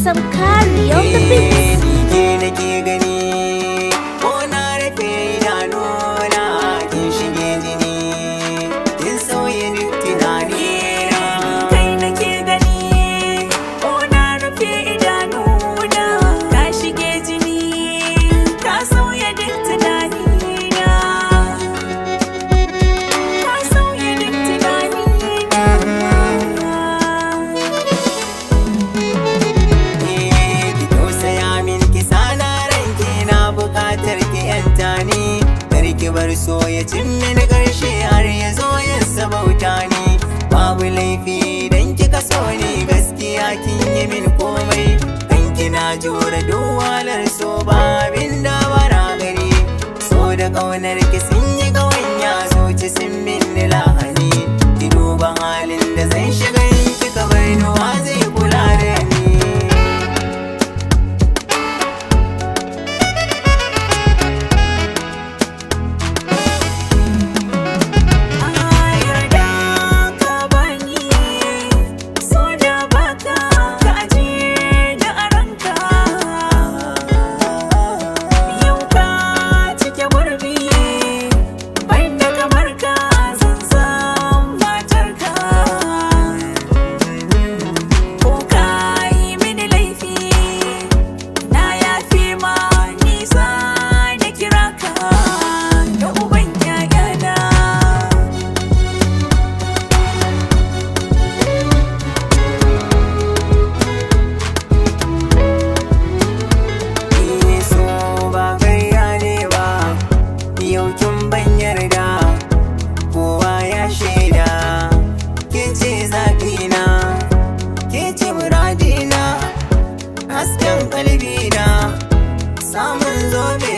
Samkari on the beat. Ke nake gani ko na rufe idanuna kin shige jini kin sauya duk tunanina. Kai nake gani ko na rufe idanuna ka shige jini ka sauya duk tunanina. Ka sauya duk tunanina. Ki tausaya min ki sana ranki na bukatar ki yanta ni. Kar ki bar so ya cin mini karshe har ya zo ya sabauta ni. Babu laifi dan kika so ni gaskiya kin yi min komai. Dan kina jure duk wahalar so ba abin da bara gari. So da ƙaunar ki sun yi ƙawanya zuci sun min lahani. Ki duba halin da zan shiga in kika bar ni wa zai kula da ni. Yarda ka bani so da baka ka ajiye da a ranka. Yau ka cike gurbi banda kamar ka zan san matarka. Ko ka yi mini laifi na yafe ma nisa da kira ka da uban ƴaƴana. So ba karya ne ba, yau kin ban yarda, kowa ya shaida. Ke ce zaɓina, ke ce muradina, hasken kalbina, samun zobe